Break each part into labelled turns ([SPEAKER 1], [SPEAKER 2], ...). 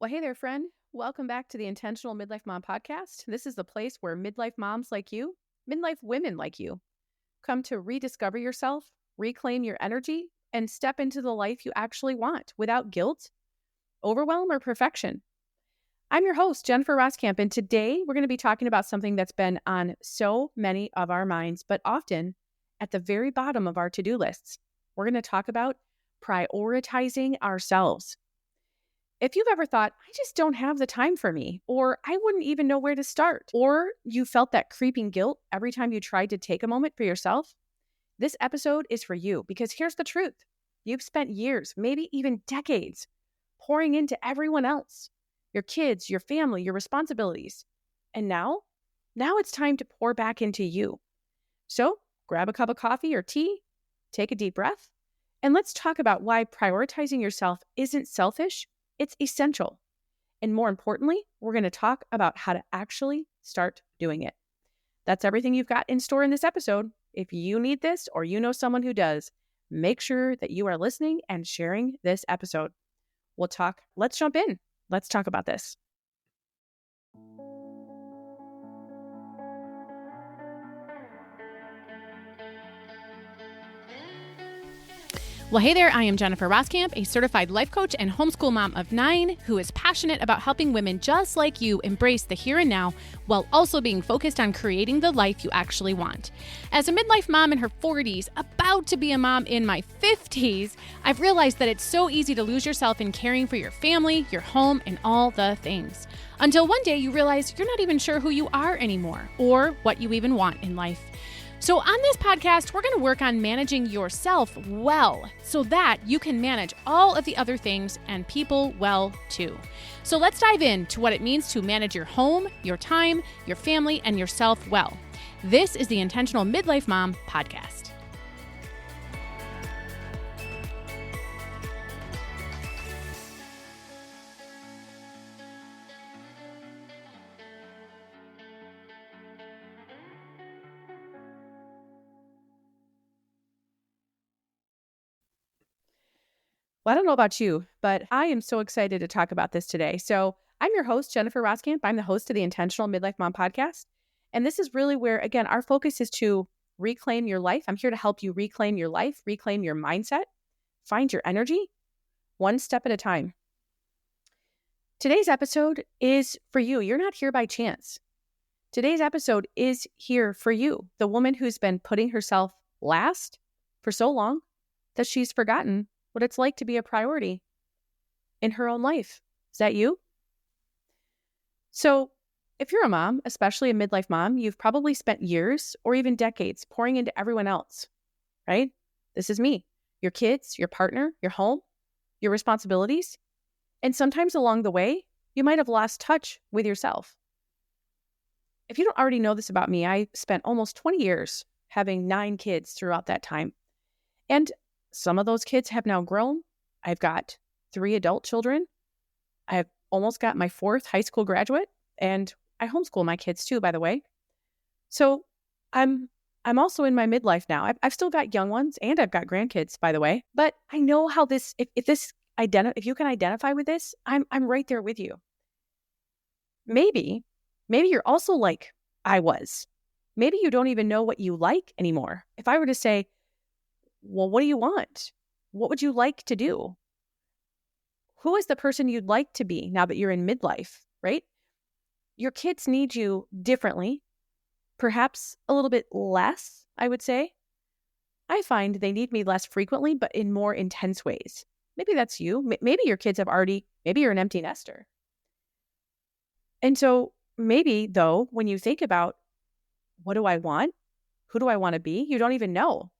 [SPEAKER 1] Well, hey there, friend. Welcome back to the Intentional Midlife Mom podcast. This is the place where midlife moms like you, midlife women like you, come to rediscover yourself, reclaim your energy, and step into the life you actually want without guilt, overwhelm, or perfection. I'm your host, Jennifer Roskamp, and today we're going to be talking about something that's been on so many of our minds, but often at the very bottom of our to-do lists. We're going to talk about prioritizing ourselves. If you've ever thought, I just don't have the time for me, or I wouldn't even know where to start, or you felt that creeping guilt every time you tried to take a moment for yourself, this episode is for you because here's the truth. You've spent years, maybe even decades, pouring into everyone else, your kids, your family, your responsibilities. And now it's time to pour back into you. So grab a cup of coffee or tea, take a deep breath, and let's talk about why prioritizing yourself isn't selfish. It's essential. And more importantly, we're going to talk about how to actually start doing it. That's everything you've got in store in this episode. If you need this or you know someone who does, make sure that you are listening and sharing this episode. Let's jump in. Let's talk about this. Well, hey there, I am Jennifer Roskamp, a certified life coach and homeschool mom of 9 who is passionate about helping women just like you embrace the here and now while also being focused on creating the life you actually want. As a midlife mom in her 40s, about to be a mom in my 50s, I've realized that it's so easy to lose yourself in caring for your family, your home, and all the things. Until one day you realize you're not even sure who you are anymore or what you even want in life. So on this podcast, we're going to work on managing yourself well so that you can manage all of the other things and people well too. So let's dive into what it means to manage your home, your time, your family, and yourself well. This is the Intentional Midlife Mom podcast. Well, I don't know about you, but I am so excited to talk about this today. So I'm your host, Jennifer Roskamp. I'm the host of the Intentional Midlife Mom podcast. And this is really where, again, our focus is to reclaim your life. I'm here to help you reclaim your life, reclaim your mindset, find your energy, one step at a time. Today's episode is for you. You're not here by chance. Today's episode is here for you, the woman who's been putting herself last for so long that she's forgotten what it's like to be a priority in her own life. Is that you? So if you're a mom, especially a midlife mom, you've probably spent years or even decades pouring into everyone else, right? This is me, your kids, your partner, your home, your responsibilities. And sometimes along the way, you might have lost touch with yourself. If you don't already know this about me, I spent almost 20 years having 9 kids throughout that time. And some of those kids have now grown. I've got 3 adult children. I've almost got my 4th high school graduate, and I homeschool my kids too, by the way. So I'm also in my midlife now. I've still got young ones, and I've got grandkids, by the way. But I know how this. If you can identify with this, I'm right there with you. Maybe you're also like I was. Maybe you don't even know what you like anymore. If I were to say, well, what do you want? What would you like to do? Who is the person you'd like to be now that you're in midlife, right? Your kids need you differently, perhaps a little bit less, I would say. I find they need me less frequently, but in more intense ways. Maybe that's you. Maybe your kids maybe you're an empty nester. And so maybe, though, when you think about what do I want? Who do I want to be? You don't even know.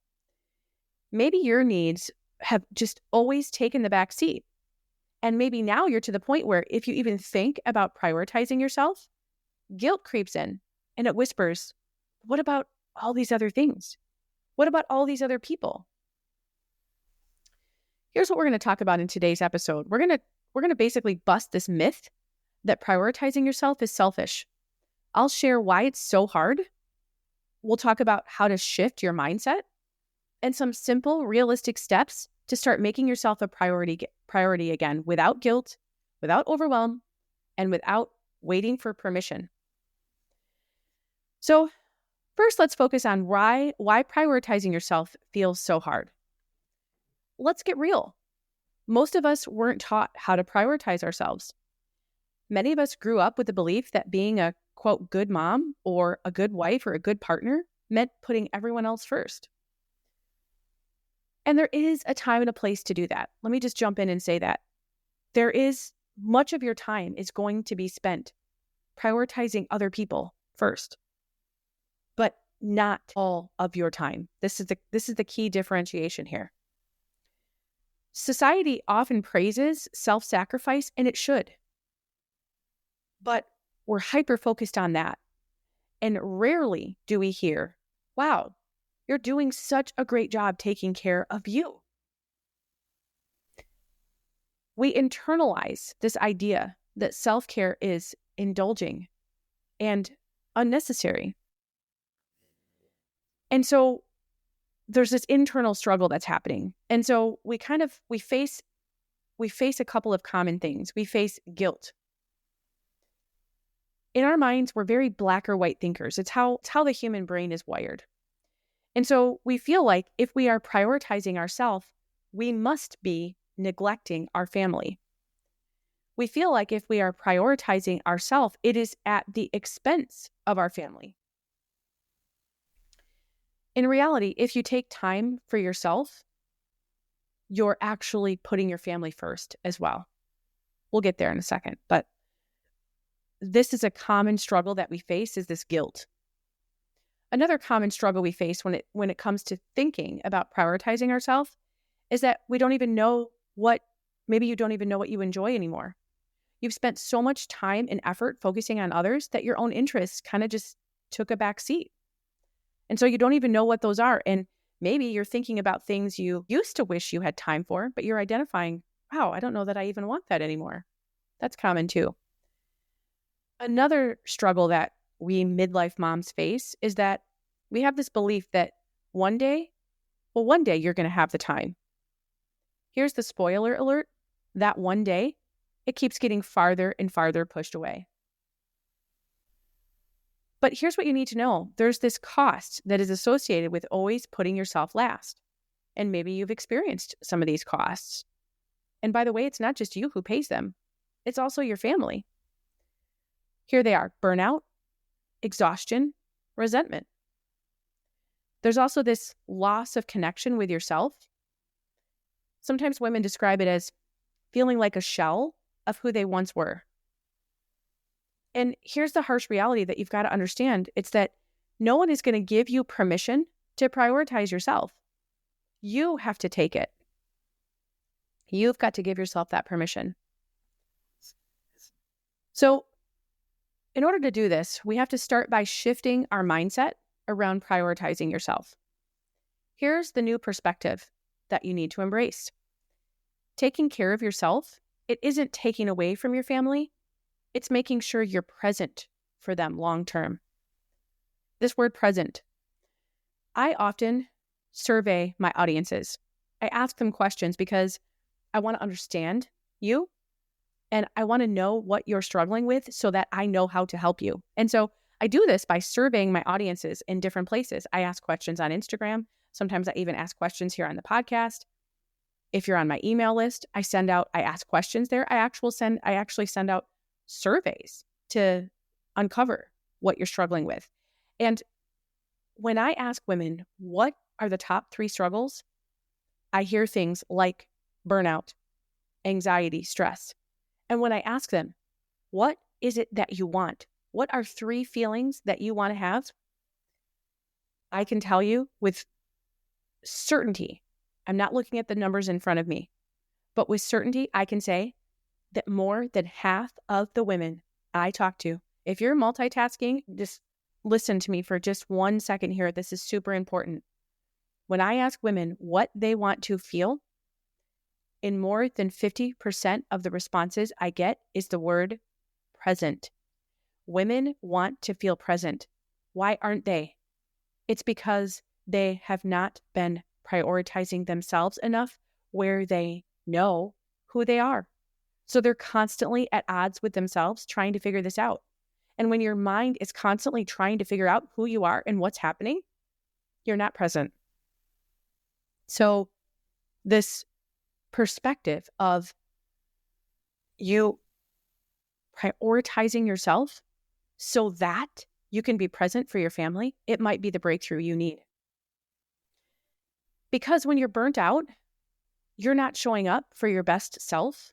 [SPEAKER 1] Maybe your needs have just always taken the back seat. And maybe now you're to the point where if you even think about prioritizing yourself, guilt creeps in and it whispers, what about all these other things? What about all these other people? Here's what we're going to talk about in today's episode. We're going to basically bust this myth that prioritizing yourself is selfish. I'll share why it's so hard. We'll talk about how to shift your mindset and some simple, realistic steps to start making yourself a priority again without guilt, without overwhelm, and without waiting for permission. So first, let's focus on why prioritizing yourself feels so hard. Let's get real. Most of us weren't taught how to prioritize ourselves. Many of us grew up with the belief that being a, quote, good mom or a good wife or a good partner meant putting everyone else first. And there is a time and a place to do that. Let me just jump in and say that. There is much of your time is going to be spent prioritizing other people first, but not all of your time. This is the key differentiation here. Society often praises self-sacrifice, and it should. But we're hyper-focused on that. And rarely do we hear, wow, you're doing such a great job taking care of you. We internalize this idea that self-care is indulging and unnecessary. And so there's this internal struggle that's happening. And so we face a couple of common things. We face guilt. In our minds, we're very black or white thinkers. It's how the human brain is wired. And so we feel like if we are prioritizing ourselves, we must be neglecting our family. We feel like if we are prioritizing ourselves, it is at the expense of our family. In reality, if you take time for yourself, you're actually putting your family first as well. We'll get there in a second, but this is a common struggle that we face, is this guilt. Another common struggle we face when it comes to thinking about prioritizing ourselves is that we don't even know maybe you don't even know what you enjoy anymore. You've spent so much time and effort focusing on others that your own interests kind of just took a back seat. And so you don't even know what those are. And maybe you're thinking about things you used to wish you had time for, but you're identifying, wow, I don't know that I even want that anymore. That's common too. Another struggle that we midlife moms face is that we have this belief that one day you're going to have the time. Here's the spoiler alert. That one day, it keeps getting farther and farther pushed away. But here's what you need to know. There's this cost that is associated with always putting yourself last. And maybe you've experienced some of these costs. And by the way, it's not just you who pays them. It's also your family. Here they are: burnout, exhaustion, resentment. There's also this loss of connection with yourself. Sometimes women describe it as feeling like a shell of who they once were. And here's the harsh reality that you've got to understand. It's that no one is going to give you permission to prioritize yourself. You have to take it. You've got to give yourself that permission. So in order to do this, we have to start by shifting our mindset around prioritizing yourself. Here's the new perspective that you need to embrace. Taking care of yourself, it isn't taking away from your family. It's making sure you're present for them long term. This word present. I often survey my audiences. I ask them questions because I want to understand you and I want to know what you're struggling with so that I know how to help you. And so I do this by surveying my audiences in different places. I ask questions on Instagram. Sometimes I even ask questions here on the podcast. If you're on my email list, I ask questions there. I actually send out surveys to uncover what you're struggling with. And when I ask women, what are the top 3 struggles? I hear things like burnout, anxiety, stress. And when I ask them, what is it that you want? What are 3 feelings that you want to have? I can tell you with certainty, I'm not looking at the numbers in front of me, but with certainty, I can say that more than half of the women I talk to, if you're multitasking, just listen to me for just 1 second here. This is super important. When I ask women what they want to feel, in more than 50% of the responses I get is the word present. Women want to feel present. Why aren't they? It's because they have not been prioritizing themselves enough where they know who they are. So they're constantly at odds with themselves trying to figure this out. And when your mind is constantly trying to figure out who you are and what's happening, you're not present. So this perspective of you prioritizing yourself so that you can be present for your family, it might be the breakthrough you need. Because when you're burnt out, you're not showing up for your best self,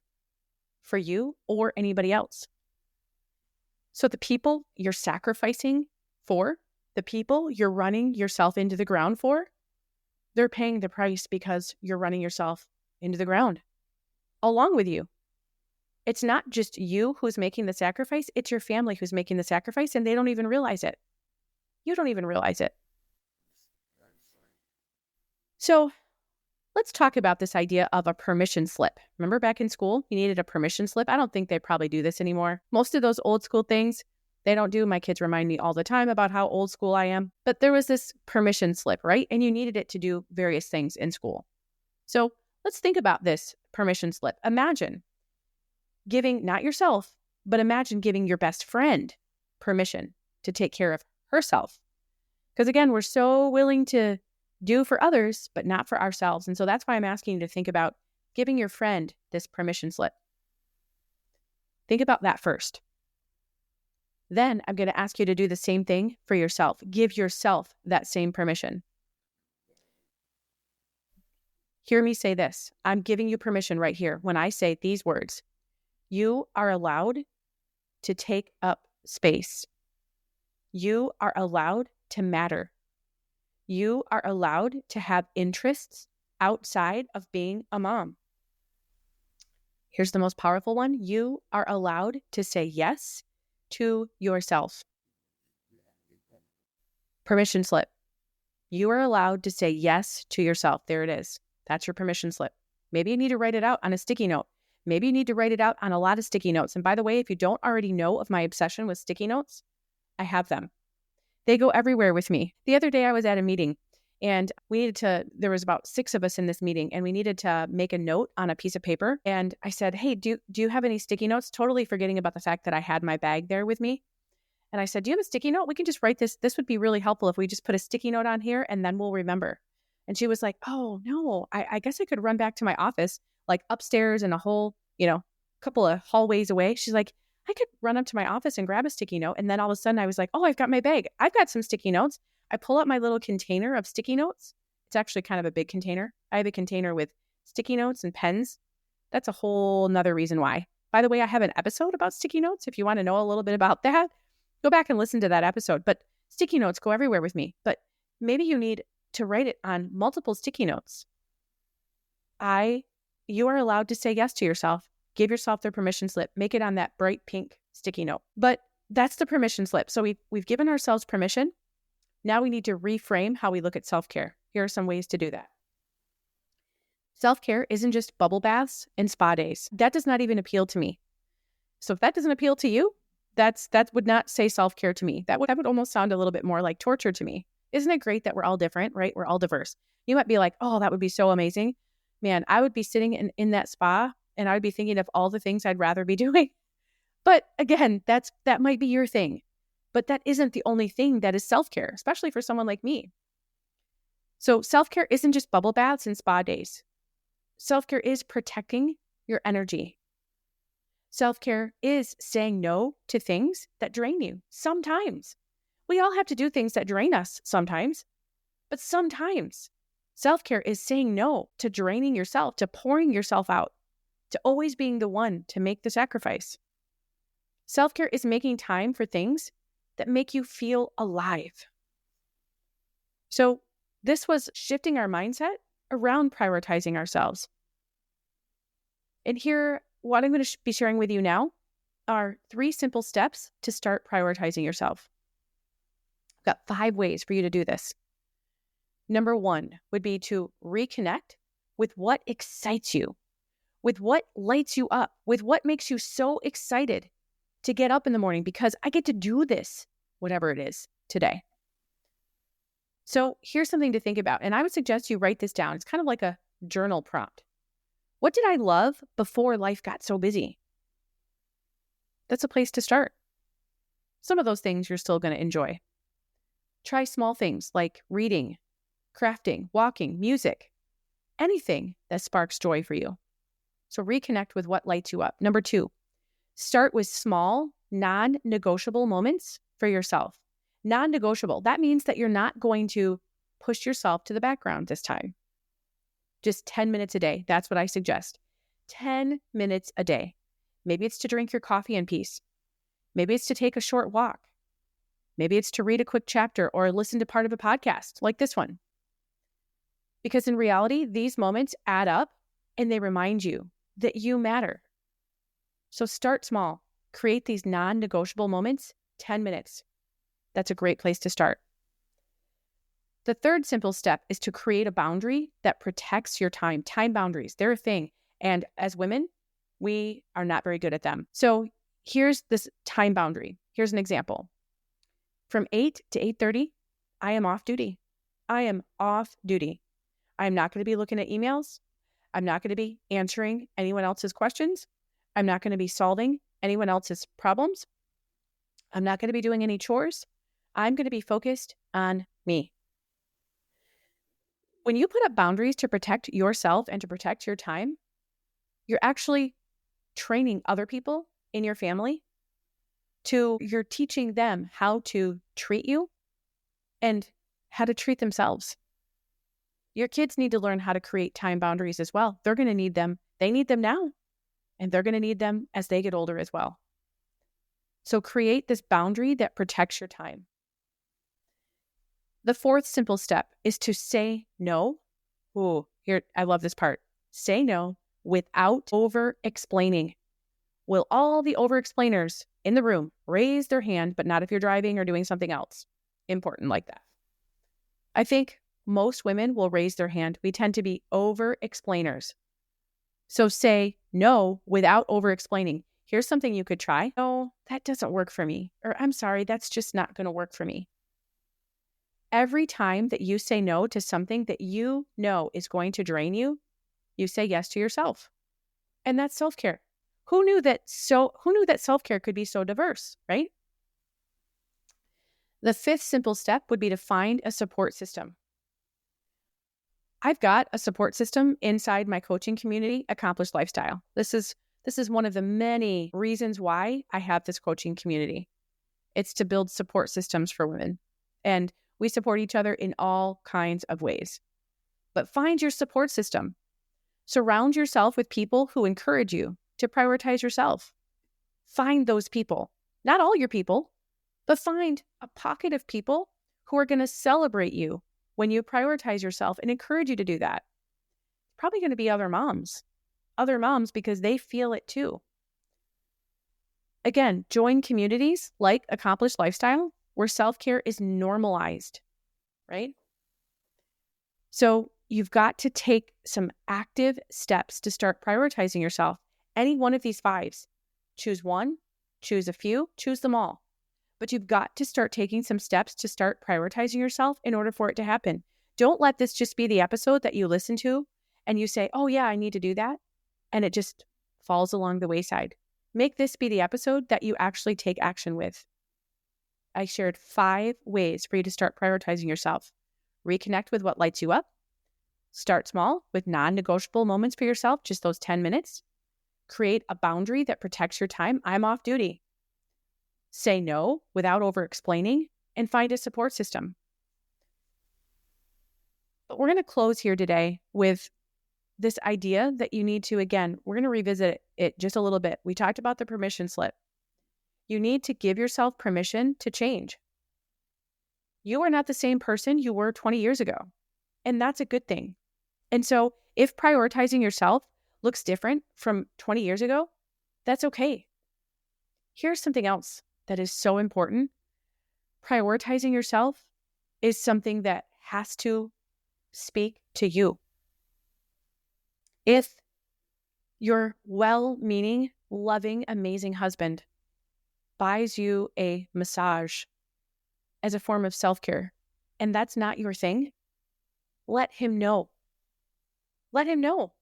[SPEAKER 1] for you or anybody else. So the people you're sacrificing for, the people you're running yourself into the ground for, they're paying the price because you're running yourself into the ground along with you. It's not just you who's making the sacrifice, it's your family who's making the sacrifice, and they don't even realize it. You don't even realize it. So let's talk about this idea of a permission slip. Remember back in school, you needed a permission slip? I don't think they probably do this anymore. Most of those old school things, they don't do. My kids remind me all the time about how old school I am. But there was this permission slip, right? And you needed it to do various things in school. So let's think about this permission slip. Imagine giving, not yourself, but imagine giving your best friend permission to take care of herself. Because again, we're so willing to do for others, but not for ourselves. And so that's why I'm asking you to think about giving your friend this permission slip. Think about that first. Then I'm going to ask you to do the same thing for yourself. Give yourself that same permission. Hear me say this. I'm giving you permission right here when I say these words. You are allowed to take up space. You are allowed to matter. You are allowed to have interests outside of being a mom. Here's the most powerful one. You are allowed to say yes to yourself. Permission slip. You are allowed to say yes to yourself. There it is. That's your permission slip. Maybe you need to write it out on a sticky note. Maybe you need to write it out on a lot of sticky notes. And by the way, if you don't already know of my obsession with sticky notes, I have them. They go everywhere with me. The other day I was at a meeting and there was about 6 of us in this meeting and we needed to make a note on a piece of paper. And I said, hey, do you have any sticky notes? Totally forgetting about the fact that I had my bag there with me. And I said, do you have a sticky note? We can just write this. This would be really helpful if we just put a sticky note on here and then we'll remember. And she was like, oh no, I guess I could run back to my office, like upstairs in a whole, couple of hallways away. She's like, I could run up to my office and grab a sticky note. And then all of a sudden I was like, oh, I've got my bag. I've got some sticky notes. I pull out my little container of sticky notes. It's actually kind of a big container. I have a container with sticky notes and pens. That's a whole nother reason why. By the way, I have an episode about sticky notes. If you want to know a little bit about that, go back and listen to that episode. But sticky notes go everywhere with me. But maybe you need to write it on multiple sticky notes. You are allowed to say yes to yourself. Give yourself the permission slip. Make it on that bright pink sticky note. But that's the permission slip. So we've given ourselves permission. Now we need to reframe how we look at self-care. Here are some ways to do that. Self-care isn't just bubble baths and spa days. That does not even appeal to me. So if that doesn't appeal to you, that would not say self-care to me. That would almost sound a little bit more like torture to me. Isn't it great that we're all different, right? We're all diverse. You might be like, oh, that would be so amazing. Man, I would be sitting in that spa and I would be thinking of all the things I'd rather be doing. But again, that might be your thing. But that isn't the only thing that is self-care, especially for someone like me. So self-care isn't just bubble baths and spa days. Self-care is protecting your energy. Self-care is saying no to things that drain you sometimes. We all have to do things that drain us sometimes, but sometimes self-care is saying no to draining yourself, to pouring yourself out, to always being the one to make the sacrifice. Self-care is making time for things that make you feel alive. So this was shifting our mindset around prioritizing ourselves. And here, what I'm going to be sharing with you now are 3 simple steps to start prioritizing yourself. I've got 5 ways for you to do this. Number 1 would be to reconnect with what excites you, with what lights you up, with what makes you so excited to get up in the morning because I get to do this, whatever it is, today. So here's something to think about, and I would suggest you write this down. It's kind of like a journal prompt. What did I love before life got so busy? That's a place to start. Some of those things you're still going to enjoy. Try small things like reading, crafting, walking, music, anything that sparks joy for you. So reconnect with what lights you up. Number 2, start with small, non-negotiable moments for yourself. Non-negotiable. That means that you're not going to push yourself to the background this time. Just 10 minutes a day. That's what I suggest. 10 minutes a day. Maybe it's to drink your coffee in peace. Maybe it's to take a short walk. Maybe it's to read a quick chapter or listen to part of a podcast like this one. Because in reality, these moments add up and they remind you that you matter. So start small. Create these non-negotiable moments, 10 minutes. That's a great place to start. The third simple step is to create a boundary that protects your time. Time boundaries, they're a thing. And as women, we are not very good at them. So here's this time boundary. Here's an example. From 8 to 8:30, I am off duty. I am off duty. I'm not going to be looking at emails. I'm not going to be answering anyone else's questions. I'm not going to be solving anyone else's problems. I'm not going to be doing any chores. I'm going to be focused on me. When you put up boundaries to protect yourself and to protect your time, you're actually training other people in your family you're teaching them how to treat you and how to treat themselves. Your kids need to learn how to create time boundaries as well. They're going to need them. They need them now, and they're going to need them as they get older as well. So create this boundary that protects your time. The fourth simple step is to say no. Ooh, here, I love this part. Say no without over-explaining. Will all the over-explainers in the room raise their hand, but not if you're driving or doing something else important like that? I think most women will raise their hand. We tend to be over-explainers. So say no without over-explaining. Here's something you could try. No, that doesn't work for me. Or I'm sorry, that's just not going to work for me. Every time that you say no to something that you know is going to drain you, you say yes to yourself. And that's self-care. Who knew that self-care could be so diverse, right? The fifth simple step would be to find a support system. I've got a support system inside my coaching community, Accomplished Lifestyle. This is one of the many reasons why I have this coaching community. It's to build support systems for women. And we support each other in all kinds of ways. But find your support system. Surround yourself with people who encourage you to prioritize yourself. Find those people. Not all your people, but find a pocket of people who are going to celebrate you when you prioritize yourself and encourage you to do that. It's probably going to be other moms because they feel it too. Again, join communities like Accomplished Lifestyle where self-care is normalized, right? So you've got to take some active steps to start prioritizing yourself. Any one of these 5s. Choose one, choose a few, choose them all. But you've got to start taking some steps to start prioritizing yourself in order for it to happen. Don't let this just be the episode that you listen to and you say, oh yeah, I need to do that. And it just falls along the wayside. Make this be the episode that you actually take action with. I shared 5 ways for you to start prioritizing yourself. Reconnect with what lights you up. Start small with non-negotiable moments for yourself, just those 10 minutes. Create a boundary that protects your time. I'm off duty. Say no without over-explaining, and find a support system. But we're going to close here today with this idea that you need to, again, we're going to revisit it just a little bit. We talked about the permission slip. You need to give yourself permission to change. You are not the same person you were 20 years ago, and that's a good thing. And so if prioritizing yourself looks different from 20 years ago, that's okay. Here's something else that is so important. Prioritizing yourself is something that has to speak to you. If your well-meaning, loving, amazing husband buys you a massage as a form of self-care, and that's not your thing, let him know. Let him know.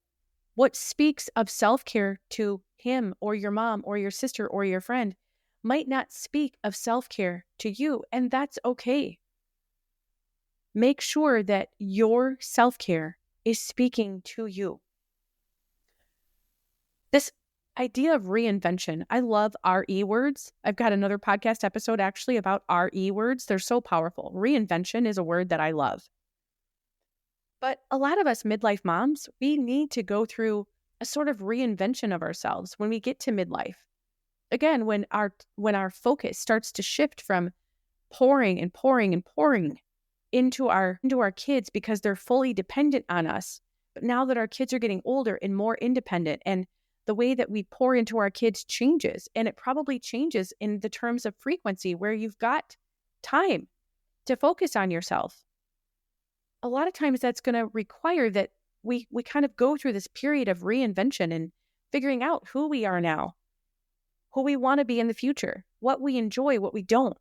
[SPEAKER 1] What speaks of self-care to him or your mom or your sister or your friend might not speak of self-care to you, and that's okay. Make sure that your self-care is speaking to you. This idea of reinvention, I love RE words. I've got another podcast episode actually about RE words. They're so powerful. Reinvention is a word that I love. But a lot of us midlife moms, we need to go through a sort of reinvention of ourselves when we get to midlife. Again, when our focus starts to shift from pouring and pouring and pouring into our kids because they're fully dependent on us. But now that our kids are getting older and more independent, and the way that we pour into our kids changes, and it probably changes in the terms of frequency where you've got time to focus on yourself. A lot of times that's going to require that we kind of go through this period of reinvention and figuring out who we are now, who we want to be in the future, what we enjoy, what we don't.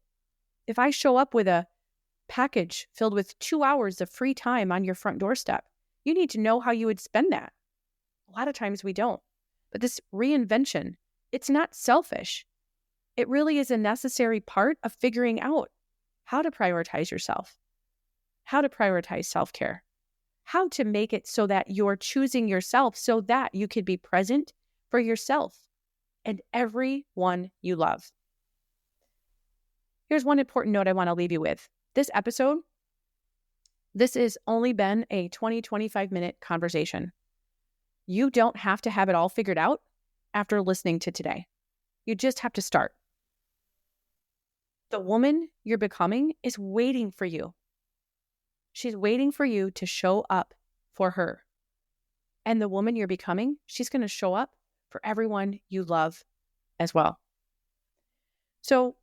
[SPEAKER 1] If I show up with a package filled with 2 hours of free time on your front doorstep, you need to know how you would spend that. A lot of times we don't. But this reinvention, it's not selfish. It really is a necessary part of figuring out how to prioritize yourself, how to prioritize self-care, how to make it so that you're choosing yourself so that you can be present for yourself and everyone you love. Here's one important note I want to leave you with. This episode, this has only been a 20-25 minute conversation. You don't have to have it all figured out after listening to today. You just have to start. The woman you're becoming is waiting for you. She's waiting for you to show up for her. And the woman you're becoming, she's going to show up for everyone you love as well. So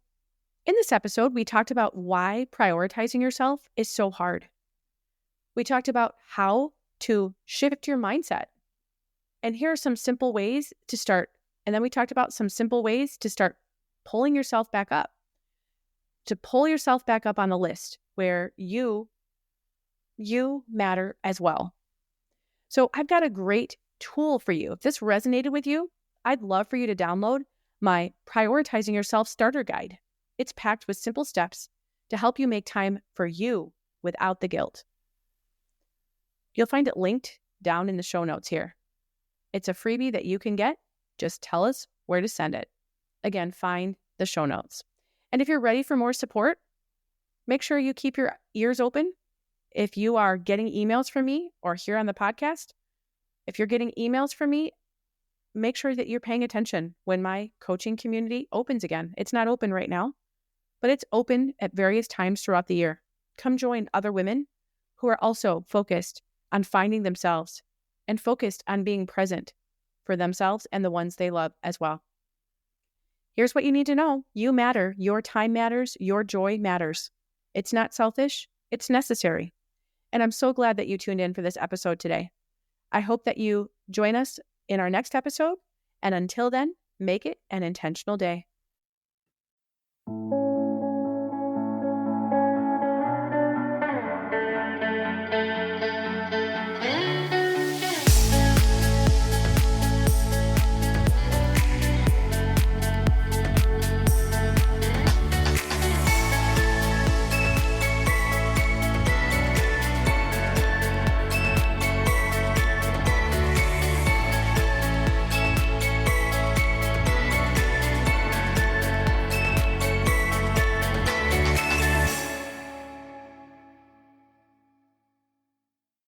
[SPEAKER 1] in this episode, we talked about why prioritizing yourself is so hard. We talked about how to shift your mindset. And here are some simple ways to start. And then we talked about some simple ways to start pulling yourself back up. To pull yourself back up on the list where you matter as well. So I've got a great tool for you. If this resonated with you, I'd love for you to download my Prioritizing Yourself Starter Guide. It's packed with simple steps to help you make time for you without the guilt. You'll find it linked down in the show notes here. It's a freebie that you can get. Just tell us where to send it. Again, find the show notes. And if you're ready for more support, make sure you keep your ears open. If you are getting emails from me or here on the podcast, if you're getting emails from me, make sure that you're paying attention when my coaching community opens again. It's not open right now, but it's open at various times throughout the year. Come join other women who are also focused on finding themselves and focused on being present for themselves and the ones they love as well. Here's what you need to know. You matter. Your time matters. Your joy matters. It's not selfish. It's necessary. And I'm so glad that you tuned in for this episode today. I hope that you join us in our next episode. And until then, make it an intentional day.